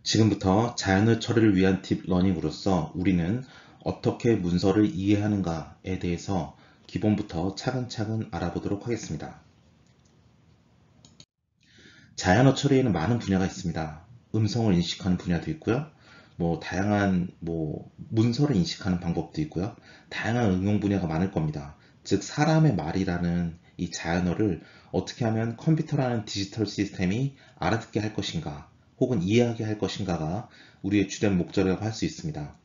지금부터 자연어 처리를 위한 딥 러닝으로서 우리는 어떻게 문서를 이해하는가에 대해서 기본부터 차근차근 알아보도록 하겠습니다. 자연어 처리에는 많은 분야가 있습니다. 음성을 인식하는 분야도 있고요. 다양한 문서를 인식하는 방법도 있고요. 다양한 응용 분야가 많을 겁니다. 즉 사람의 말이라는 이 자연어를 어떻게 하면 컴퓨터라는 디지털 시스템이 알아듣게 할 것인가 혹은 이해하게 할 것인가가 우리의 주된 목적이라고 할 수 있습니다.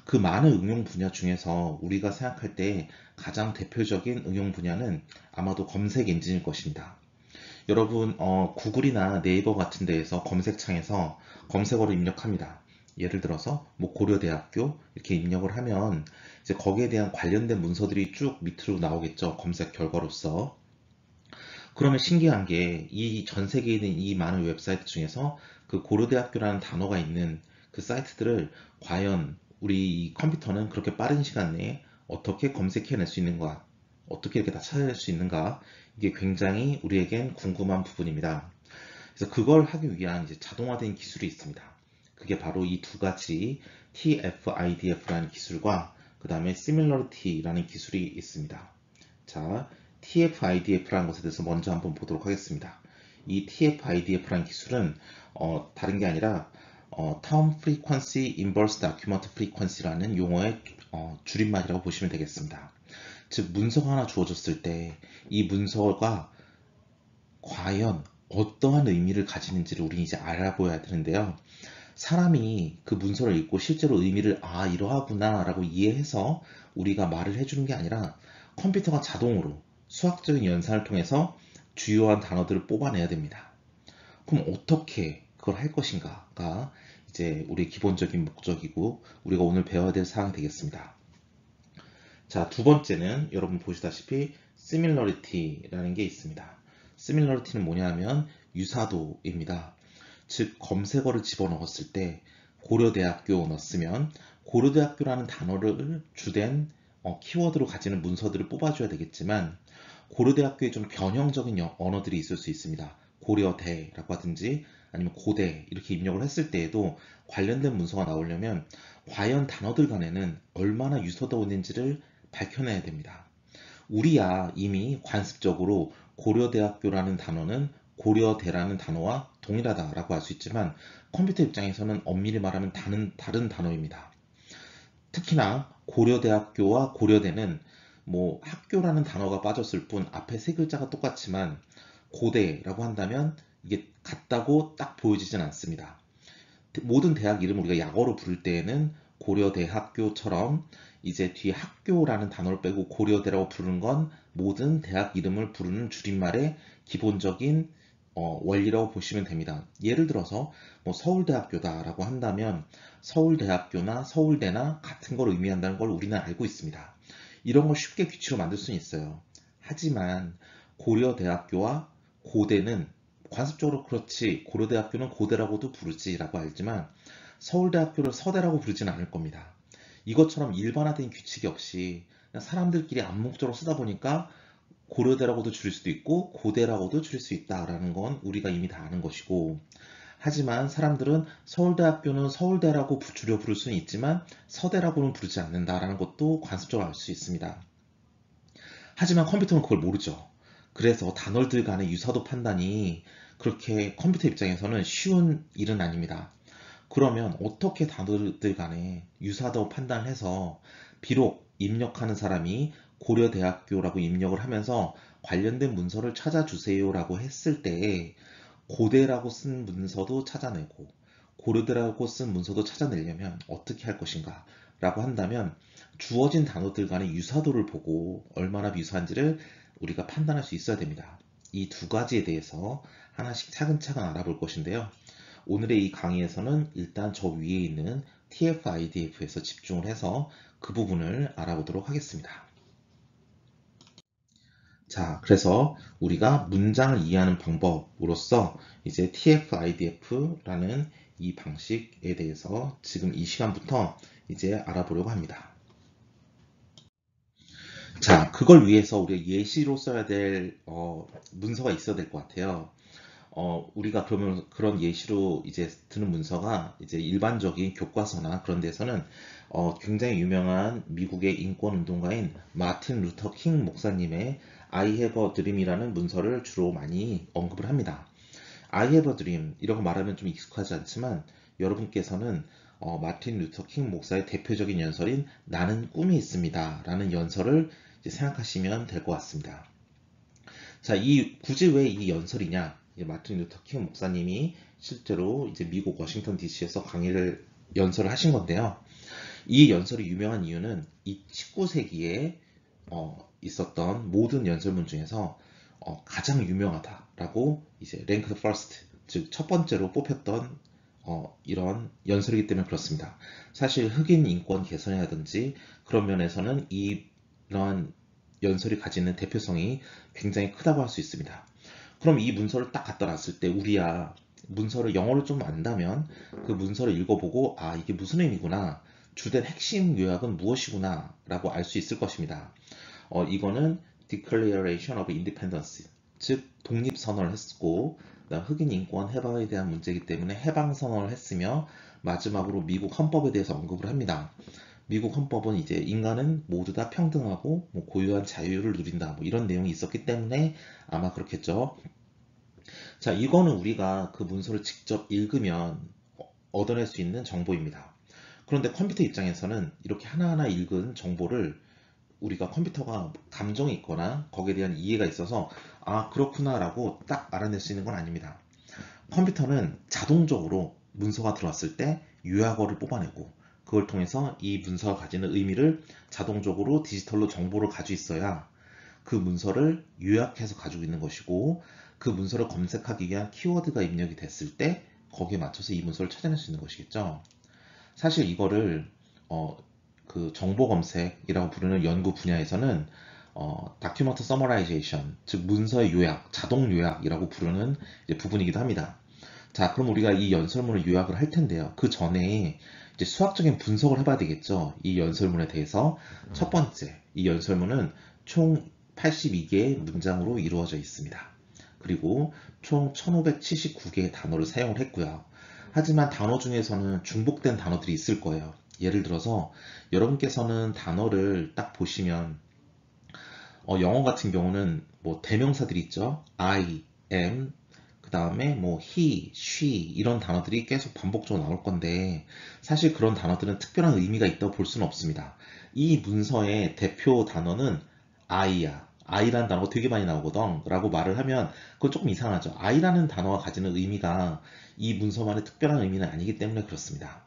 그 많은 응용 분야 중에서 우리가 생각할 때 가장 대표적인 응용 분야는 아마도 검색 엔진일 것입니다. 여러분 구글이나 네이버 같은 데에서 검색창에서 검색어를 입력합니다. 예를 들어서 고려대학교 이렇게 입력을 하면 이제 거기에 대한 관련된 문서들이 쭉 밑으로 나오겠죠. 검색 결과로서. 그러면 신기한 게 이 전 세계에 있는 이 많은 웹사이트 중에서 그 고려대학교라는 단어가 있는 그 사이트들을 과연 우리 이 컴퓨터는 그렇게 빠른 시간 내에 어떻게 검색해낼 수 있는가, 어떻게 이렇게 다 찾아낼 수 있는가, 이게 굉장히 우리에겐 궁금한 부분입니다. 그래서 그걸 하기 위한 이제 자동화된 기술이 있습니다. 그게 바로 이 두 가지 TF-IDF라는 기술과 그 다음에 Similarity라는 기술이 있습니다. 자, TF-IDF라는 것에 대해서 먼저 한번 보도록 하겠습니다. 이 TF-IDF라는 기술은 다른 게 아니라 Term Frequency Inverse Document Frequency라는 용어의 줄임말이라고 보시면 되겠습니다. 즉 문서가 하나 주어졌을 때 이 문서가 과연 어떠한 의미를 가지는지를 우리는 이제 알아보아야 되는데요. 사람이 그 문서를 읽고 실제로 의미를 이러하구나 라고 이해해서 우리가 말을 해주는 게 아니라 컴퓨터가 자동으로 수학적인 연산을 통해서 주요한 단어들을 뽑아내야 됩니다. 그럼 어떻게 그걸 할 것인가가 이제 우리의 기본적인 목적이고 우리가 오늘 배워야 될 사항이 되겠습니다. 자, 두 번째는 여러분 보시다시피 Similarity라는 게 있습니다. Similarity는 뭐냐면 유사도입니다. 즉 검색어를 집어넣었을 때 고려대학교 넣었으면 고려대학교라는 단어를 주된 키워드로 가지는 문서들을 뽑아줘야 되겠지만 고려대학교에 좀 변형적인 언어들이 있을 수 있습니다. 고려대라고 하든지 아니면 고대 이렇게 입력을 했을 때에도 관련된 문서가 나오려면 과연 단어들 간에는 얼마나 유사도가 있는지를 밝혀내야 됩니다. 우리야 이미 관습적으로 고려대학교라는 단어는 고려대라는 단어와 동일하다라고 할 수 있지만 컴퓨터 입장에서는 엄밀히 말하면 다른 단어입니다. 특히나 고려대학교와 고려대는 학교라는 단어가 빠졌을 뿐 앞에 세 글자가 똑같지만 고대라고 한다면 이게 같다고 딱 보여지진 않습니다. 모든 대학 이름을 우리가 약어로 부를 때에는 고려대학교처럼 이제 뒤에 학교라는 단어를 빼고 고려대라고 부르는 건 모든 대학 이름을 부르는 줄임말의 기본적인 원리라고 보시면 됩니다. 예를 들어서 서울대학교다라고 한다면 서울대학교나 서울대나 같은 걸 의미한다는 걸 우리는 알고 있습니다. 이런 걸 쉽게 규칙으로 만들 수는 있어요. 하지만 고려대학교와 고대는 관습적으로 그렇지 고려대학교는 고대라고도 부르지라고 알지만 서울대학교를 서대라고 부르지는 않을 겁니다. 이것처럼 일반화된 규칙이 없이 그냥 사람들끼리 암묵적으로 쓰다 보니까 고려대라고도 줄일 수도 있고 고대라고도 줄일 수 있다라는 건 우리가 이미 다 아는 것이고 하지만 사람들은 서울대학교는 서울대라고 줄여 부를 수는 있지만 서대라고는 부르지 않는다라는 것도 관습적으로 알 수 있습니다. 하지만 컴퓨터는 그걸 모르죠. 그래서 단어들 간의 유사도 판단이 그렇게 컴퓨터 입장에서는 쉬운 일은 아닙니다. 그러면 어떻게 단어들 간에 유사도 판단을 해서 비록 입력하는 사람이 고려대학교라고 입력을 하면서 관련된 문서를 찾아주세요라고 했을 때 고대라고 쓴 문서도 찾아내고 고려대라고 쓴 문서도 찾아내려면 어떻게 할 것인가 라고 한다면 주어진 단어들 간의 유사도를 보고 얼마나 유사한지를 우리가 판단할 수 있어야 됩니다. 이 두 가지에 대해서 하나씩 차근차근 알아볼 것인데요. 오늘의 이 강의에서는 일단 저 위에 있는 TF-IDF에서 집중을 해서 그 부분을 알아보도록 하겠습니다. 자, 그래서 우리가 문장을 이해하는 방법으로서 이제 TF-IDF라는 이 방식에 대해서 지금 이 시간부터 이제 알아보려고 합니다. 자, 그걸 위해서 우리가 예시로 써야 될 문서가 있어야 될 것 같아요. 우리가 그러면 그런 예시로 이제 드는 문서가 이제 일반적인 교과서나 그런 데서는 굉장히 유명한 미국의 인권 운동가인 마틴 루터 킹 목사님의 I have a dream이라는 문서를 주로 많이 언급을 합니다. I have a dream 이라고 말하면 좀 익숙하지 않지만 여러분께서는 마틴 루터 킹 목사의 대표적인 연설인 나는 꿈이 있습니다 라는 연설을 이제 생각하시면 될 것 같습니다. 자, 굳이 왜 이 연설이냐? 마틴 루터 킹 목사님이 실제로 이제 미국 워싱턴 DC에서 연설을 하신 건데요. 이 연설이 유명한 이유는 이 19세기에 있었던 모든 연설문 중에서 가장 유명하다라고 이제 랭크 퍼스트, 즉 첫 번째로 뽑혔던 이런 연설이기 때문에 그렇습니다. 사실 흑인 인권 개선이라든지 그런 면에서는 이런 연설이 가지는 대표성이 굉장히 크다고 할 수 있습니다. 그럼 이 문서를 딱 갖다 놨을 때 우리야 문서를 영어를 좀 안다면 그 문서를 읽어보고 아 이게 무슨 의미구나 주된 핵심 요약은 무엇이구나 라고 알 수 있을 것입니다. 이거는 Declaration of Independence 즉 독립선언을 했고 흑인 인권 해방에 대한 문제이기 때문에 해방선언을 했으며 마지막으로 미국 헌법에 대해서 언급을 합니다. 미국 헌법은 이제 인간은 모두 다 평등하고 뭐 고유한 자유를 누린다 뭐 이런 내용이 있었기 때문에 아마 그렇겠죠. 자, 이거는 우리가 그 문서를 직접 읽으면 얻어낼 수 있는 정보입니다. 그런데 컴퓨터 입장에서는 이렇게 하나하나 읽은 정보를 우리가 컴퓨터가 감정이 있거나 거기에 대한 이해가 있어서 아 그렇구나 라고 딱 알아낼 수 있는 건 아닙니다. 컴퓨터는 자동적으로 문서가 들어왔을 때 요약어를 뽑아내고 그걸 통해서 이 문서가 가지는 의미를 자동적으로 디지털로 정보를 가지고 있어야 그 문서를 요약해서 가지고 있는 것이고 그 문서를 검색하기 위한 키워드가 입력이 됐을 때 거기에 맞춰서 이 문서를 찾아낼 수 있는 것이겠죠. 사실 이거를 그 정보 검색이라고 부르는 연구 분야에서는 다큐먼트 서머라이제이션, 즉 문서의 요약, 자동 요약이라고 부르는 이제 부분이기도 합니다. 자, 그럼 우리가 이 연설문을 요약을 할 텐데요. 그 전에 이제 수학적인 분석을 해봐야 되겠죠. 이 연설문에 대해서. 첫 번째, 이 연설문은 총 82개의 문장으로 이루어져 있습니다. 그리고 총 1579개의 단어를 사용을 했고요. 하지만 단어 중에서는 중복된 단어들이 있을 거예요. 예를 들어서 여러분께서는 단어를 딱 보시면 영어 같은 경우는 뭐 대명사들이 있죠. I, am, 그 다음에 뭐 he, she 이런 단어들이 계속 반복적으로 나올 건데 사실 그런 단어들은 특별한 의미가 있다고 볼 수는 없습니다. 이 문서의 대표 단어는 I야. I라는 단어가 되게 많이 나오거든 라고 말을 하면 그건 조금 이상하죠. I라는 단어가 가지는 의미가 이 문서만의 특별한 의미는 아니기 때문에 그렇습니다.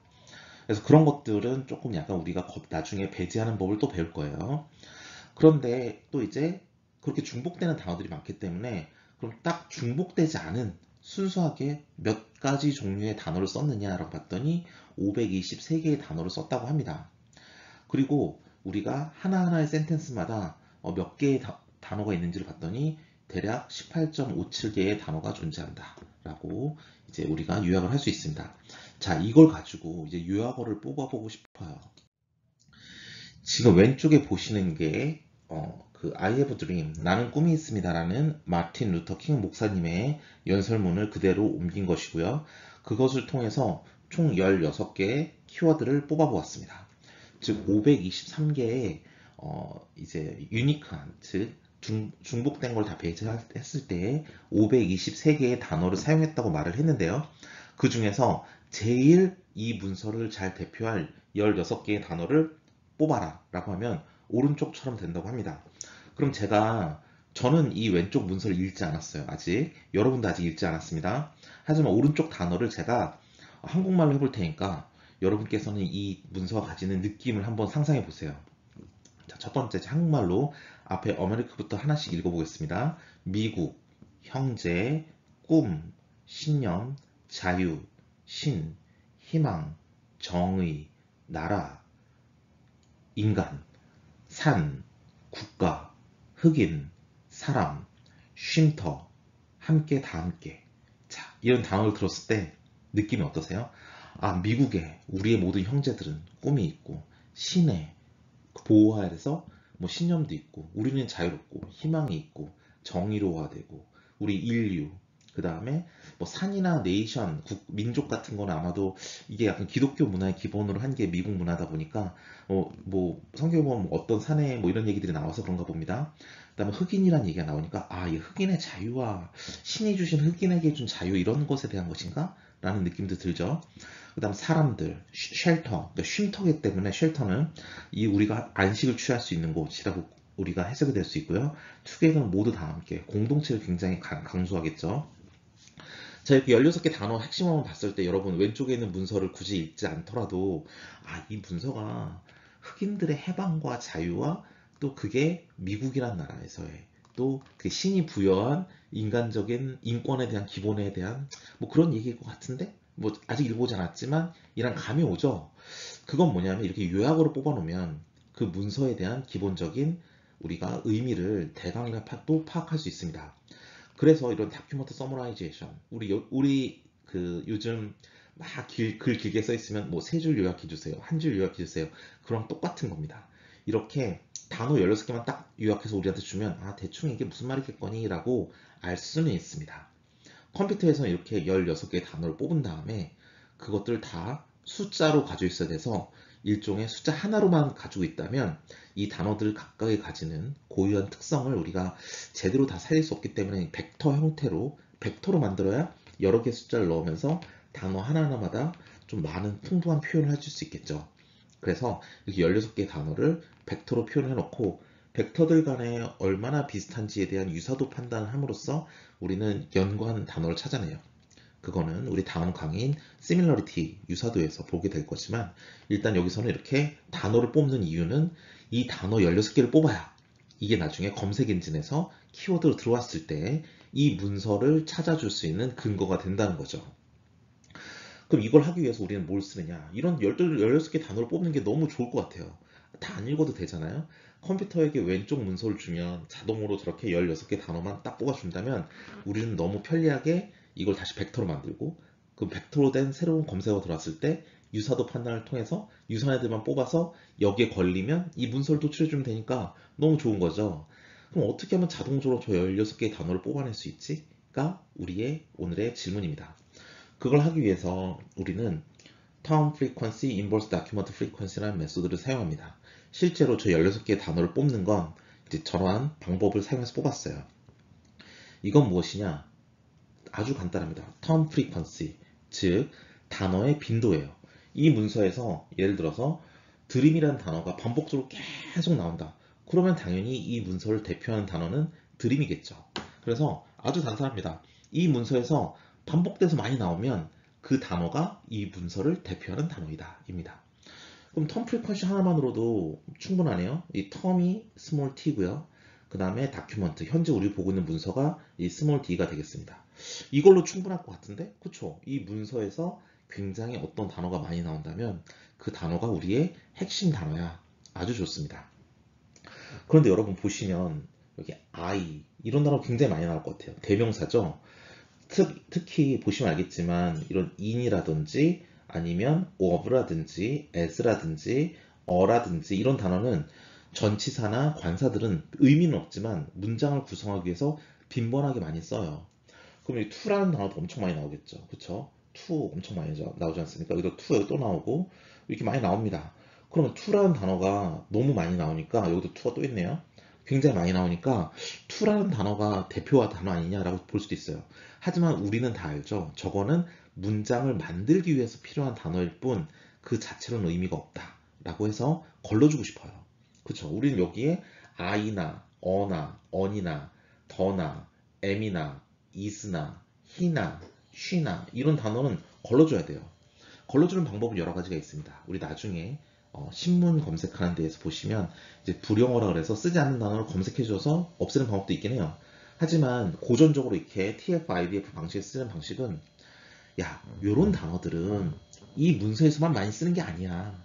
그래서 그런 것들은 조금 약간 우리가 나중에 배제하는 법을 또 배울 거예요. 그런데 또 이제 그렇게 중복되는 단어들이 많기 때문에 그럼 딱 중복되지 않은 순수하게 몇 가지 종류의 단어를 썼느냐라고 봤더니 523개의 단어를 썼다고 합니다. 그리고 우리가 하나하나의 센텐스마다 몇 개의 단어가 있는지를 봤더니 대략 18.57개의 단어가 존재한다 라고 이제 우리가 요약을 할 수 있습니다. 자, 이걸 가지고 이제 요약어를 뽑아보고 싶어요. 지금 왼쪽에 보시는 게 그 I have a dream, 나는 꿈이 있습니다라는 마틴 루터 킹 목사님의 연설문을 그대로 옮긴 것이고요. 그것을 통해서 총 16개의 키워드를 뽑아 보았습니다. 즉 523개의 이제 유니크한, 즉 중복된 걸 다 배제했을 때 523개의 단어를 사용했다고 말을 했는데요. 그 중에서 제일 이 문서를 잘 대표할 16개의 단어를 뽑아라 라고 하면 오른쪽처럼 된다고 합니다. 그럼 저는 이 왼쪽 문서를 읽지 않았어요. 아직. 여러분도 아직 읽지 않았습니다. 하지만 오른쪽 단어를 제가 한국말로 해볼 테니까 여러분께서는 이 문서가 가지는 느낌을 한번 상상해 보세요. 자, 첫 번째 한국말로 앞에 어메리카부터 하나씩 읽어보겠습니다. 미국, 형제, 꿈, 신념, 자유, 신, 희망, 정의, 나라, 인간, 산, 국가, 흑인, 사람, 쉼터, 함께 다 함께. 자, 이런 단어를 들었을 때 느낌이 어떠세요? 아, 미국에 우리의 모든 형제들은 꿈이 있고 신의 보호 아래서 뭐 신념도 있고 우리는 자유롭고 희망이 있고 정의로워야 되고 우리 인류 그 다음에 뭐 산이나 네이션, 민족 같은 거는 아마도 이게 약간 기독교 문화의 기본으로 한 게 미국 문화다 보니까 뭐 성경에 보면 뭐 어떤 산에 뭐 이런 얘기들이 나와서 그런가 봅니다. 그 다음에 흑인이라는 얘기가 나오니까 이 흑인의 자유와 신이 주신 흑인에게 준 자유 이런 것에 대한 것인가? 라는 느낌도 들죠. 그 다음 사람들, 쉘터, 그러니까 쉼터기 때문에 쉘터는 이 우리가 안식을 취할 수 있는 곳이라고 우리가 해석이 될 수 있고요. 투게더는 모두 다 함께 공동체를 굉장히 강조하겠죠. 자, 이렇게 16개 단어 핵심어만 봤을 때 여러분 왼쪽에 있는 문서를 굳이 읽지 않더라도 이 문서가 흑인들의 해방과 자유와 또 그게 미국이란 나라에서의 또 그 신이 부여한 인간적인 인권에 대한 기본에 대한 뭐 그런 얘기일 것 같은데 뭐 아직 읽어보지 않았지만 이런 감이 오죠. 그건 뭐냐면 이렇게 요약으로 뽑아놓으면 그 문서에 대한 기본적인 우리가 의미를 대강도 파악할 수 있습니다. 그래서 이런 다큐먼트 서머라이제이션 우리 그 요즘 막 글 길게 써 있으면 뭐 세 줄 요약해 주세요. 한 줄 요약해 주세요. 그럼 똑같은 겁니다. 이렇게 단어 16개만 딱 요약해서 우리한테 주면 대충 이게 무슨 말이겠거니 라고 알 수는 있습니다. 컴퓨터에서는 이렇게 16개의 단어를 뽑은 다음에 그것들 다 숫자로 가지고 있어야 돼서 일종의 숫자 하나로만 가지고 있다면 이 단어들 각각이 가지는 고유한 특성을 우리가 제대로 다 살릴 수 없기 때문에 벡터 형태로 벡터로 만들어야 여러 개의 숫자를 넣으면서 단어 하나하나마다 좀 많은 풍부한 표현을 해줄 수 있겠죠. 그래서 이렇게 16개의 단어를 벡터로 표현해 놓고 벡터들 간에 얼마나 비슷한지에 대한 유사도 판단을 함으로써 우리는 연관 단어를 찾아내요. 그거는 우리 다음 강의인 similarity, 유사도에서 보게 될 거지만 일단 여기서는 이렇게 단어를 뽑는 이유는 이 단어 16개를 뽑아야 이게 나중에 검색 엔진에서 키워드로 들어왔을 때 이 문서를 찾아줄 수 있는 근거가 된다는 거죠. 그럼 이걸 하기 위해서 우리는 뭘 쓰느냐? 이런 16개 단어를 뽑는 게 너무 좋을 것 같아요. 다 안 읽어도 되잖아요. 컴퓨터에게 왼쪽 문서를 주면 자동으로 저렇게 16개 단어만 딱 뽑아준다면 우리는 너무 편리하게 이걸 다시 벡터로 만들고 그 벡터로 된 새로운 검색어가 들어왔을 때 유사도 판단을 통해서 유사한 애들만 뽑아서 여기에 걸리면 이 문서를 도출해주면 되니까 너무 좋은 거죠. 그럼 어떻게 하면 자동적으로 저 16개의 단어를 뽑아낼 수 있지?가 우리의 오늘의 질문입니다. 그걸 하기 위해서 우리는 Term Frequency, Inverse Document Frequency라는 메소드를 사용합니다. 실제로 저 16개의 단어를 뽑는 건 이제 저러한 방법을 사용해서 뽑았어요. 이건 무엇이냐? 아주 간단합니다. Term Frequency, 즉 단어의 빈도예요. 이 문서에서 예를 들어서 드림이라는 단어가 반복적으로 계속 나온다. 그러면 당연히 이 문서를 대표하는 단어는 드림이겠죠. 그래서 아주 단순합니다. 이 문서에서 반복돼서 많이 나오면 그 단어가 이 문서를 대표하는 단어이다 입니다. 그럼 텀 프리퀀시 하나만으로도 충분하네요. 이 텀이 스몰 t고요. 그 다음에 다큐먼트, 현재 우리 보고 있는 문서가 이 스몰 d가 되겠습니다. 이걸로 충분할 것 같은데? 그쵸? 이 문서에서 굉장히 어떤 단어가 많이 나온다면 그 단어가 우리의 핵심 단어야. 아주 좋습니다. 그런데 여러분 보시면 여기 I 이런 단어 굉장히 많이 나올 것 같아요. 대명사죠? 특히 보시면 알겠지만 이런 in이라든지 아니면 of라든지 as라든지 어라든지 이런 단어는 전치사나 관사들은 의미는 없지만 문장을 구성하기 위해서 빈번하게 많이 써요. 그럼 이 to라는 단어도 엄청 많이 나오겠죠. 그쵸? to 엄청 많이 나오지 않습니까? 여기도 to 여기 또 나오고 이렇게 많이 나옵니다. 그러면 to라는 단어가 너무 많이 나오니까 여기도 to가 또 있네요. 굉장히 많이 나오니까 to라는 단어가 대표화 단어 아니냐라고 볼 수도 있어요. 하지만 우리는 다 알죠. 저거는 문장을 만들기 위해서 필요한 단어일 뿐 그 자체로는 의미가 없다 라고 해서 걸러주고 싶어요. 그쵸? 우리는 여기에 I나 어나 언이나 더나 M이나 is나 he나 she나 이런 단어는 걸러줘야 돼요. 걸러주는 방법은 여러 가지가 있습니다. 우리 나중에 신문 검색하는 데에서 보시면 이제 불용어라 그래서 쓰지 않는 단어를 검색해줘서 없애는 방법도 있긴 해요. 하지만 고전적으로 이렇게 TF, IDF 방식을 쓰는 방식은 요런 단어들은 이 문서에서만 많이 쓰는 게 아니야.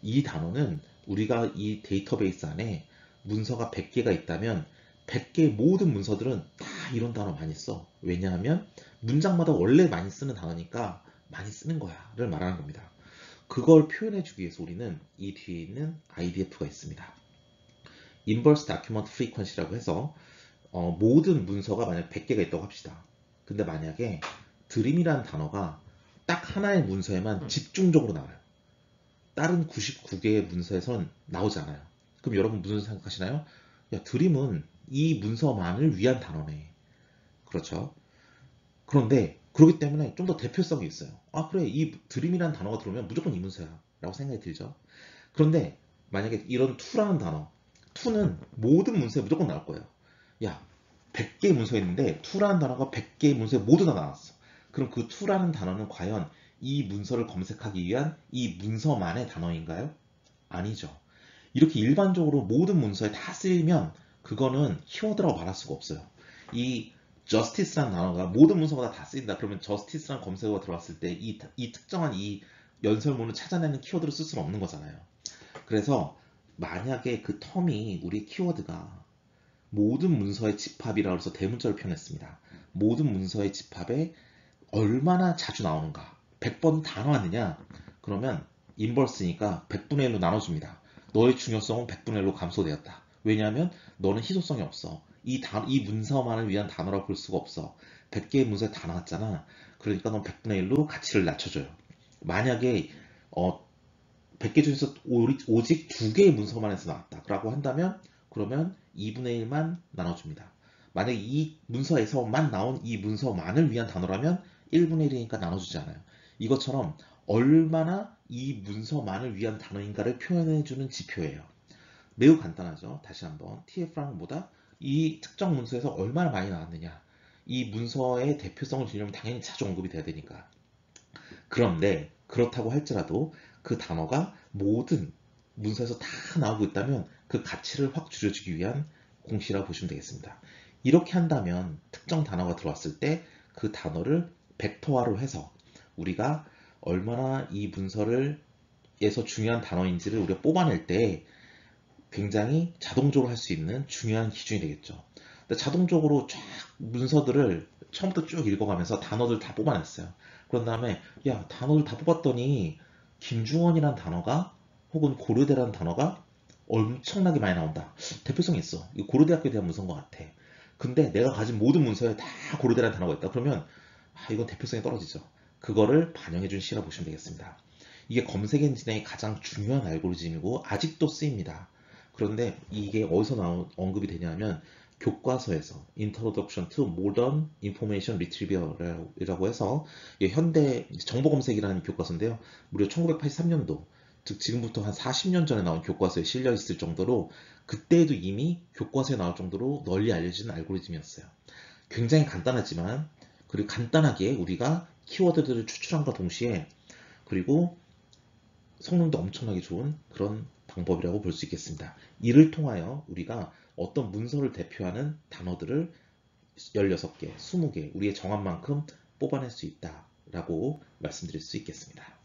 이 단어는 우리가 이 데이터베이스 안에 문서가 100개가 있다면 100개의 모든 문서들은 다 이런 단어 많이 써. 왜냐하면 문장마다 원래 많이 쓰는 단어니까 많이 쓰는 거야 를 말하는 겁니다. 그걸 표현해주기 위해서 우리는 이 뒤에 있는 IDF가 있습니다. Inverse Document Frequency라고 해서 모든 문서가 만약 100개가 있다고 합시다. 근데 만약에 드림이라는 단어가 딱 하나의 문서에만 집중적으로 나와요. 다른 99개의 문서에선 나오지 않아요. 그럼 여러분 무슨 생각하시나요? 야, 드림은 이 문서만을 위한 단어네. 그렇죠? 그런데 그렇기 때문에 좀 더 대표성이 있어요. 아, 그래, 이 드림이라는 단어가 들어오면 무조건 이 문서야 라고 생각이 들죠. 그런데 만약에 이런 to라는 단어, to는 모든 문서에 무조건 나올 거예요. 야, 100개의 문서가 있는데 to라는 단어가 100개의 문서에 모두 다 나왔어. 그럼 그 to라는 단어는 과연 이 문서를 검색하기 위한 이 문서만의 단어인가요? 아니죠. 이렇게 일반적으로 모든 문서에 다 쓰이면 그거는 키워드라고 말할 수가 없어요. 이 justice라는 단어가 모든 문서마다 다 쓰인다. 그러면 justice라는 검색어가 들어왔을 때 이 특정한 이 연설문을 찾아내는 키워드를 쓸 수는 없는 거잖아요. 그래서 만약에 그 텀이 우리 키워드가 모든 문서의 집합이라고 해서 대문자를 표현했습니다. 모든 문서의 집합에 얼마나 자주 나오는가? 100번 다 나왔느냐? 그러면 인버스니까 100분의 1로 나눠줍니다. 너의 중요성은 100분의 1로 감소되었다. 왜냐하면 너는 희소성이 없어. 이 문서만을 위한 단어라고 볼 수가 없어. 100개의 문서에 다 나왔잖아. 그러니까 넌 100분의 1로 가치를 낮춰줘요. 만약에 100개 중에서 오직 2개의 문서만 해서 나왔다 라고 한다면 그러면 2분의 1만 나눠줍니다. 만약에 이 문서에서만 나온 이 문서만을 위한 단어라면 1분의 1이니까 나눠주지 않아요. 이것처럼 얼마나 이 문서만을 위한 단어인가를 표현해주는 지표예요. 매우 간단하죠. 다시 한번 TF랑은 뭐다? 이 특정 문서에서 얼마나 많이 나왔느냐. 이 문서의 대표성을 주려면 당연히 자주 언급이 돼야 되니까. 그런데 그렇다고 할지라도 그 단어가 모든 문서에서 다 나오고 있다면 그 가치를 확 줄여주기 위한 공시라고 보시면 되겠습니다. 이렇게 한다면 특정 단어가 들어왔을 때 그 단어를 벡터화로 해서 우리가 얼마나 이 문서를 에서 중요한 단어인지를 우리가 뽑아낼 때 굉장히 자동적으로 할 수 있는 중요한 기준이 되겠죠. 근데 자동적으로 쫙 문서들을 처음부터 쭉 읽어가면서 단어들 다 뽑아냈어요. 그런 다음에 야, 단어를 다 뽑았더니 김중원이란 단어가 혹은 고려대라는 단어가 엄청나게 많이 나온다. 대표성이 있어. 이거 고려대학교에 대한 문서인 것 같아. 근데 내가 가진 모든 문서에 다 고려대라는 단어가 있다. 그러면 이건 대표성이 떨어지죠. 그거를 반영해준 시라 보시면 되겠습니다. 이게 검색 엔진의 가장 중요한 알고리즘이고 아직도 쓰입니다. 그런데 이게 어디서 언급이 되냐면 교과서에서 Introduction to Modern Information Retrieval이라고 해서 현대 정보 검색이라는 교과서인데요. 무려 1983년도, 즉 지금부터 한 40년 전에 나온 교과서에 실려 있을 정도로 그때에도 이미 교과서에 나올 정도로 널리 알려진 알고리즘이었어요. 굉장히 간단하지만 그리고 간단하게 우리가 키워드들을 추출함과 동시에 그리고 성능도 엄청나게 좋은 그런 방법이라고 볼 수 있겠습니다. 이를 통하여 우리가 어떤 문서를 대표하는 단어들을 16개, 20개 우리의 정한 만큼 뽑아낼 수 있다라고 말씀드릴 수 있겠습니다.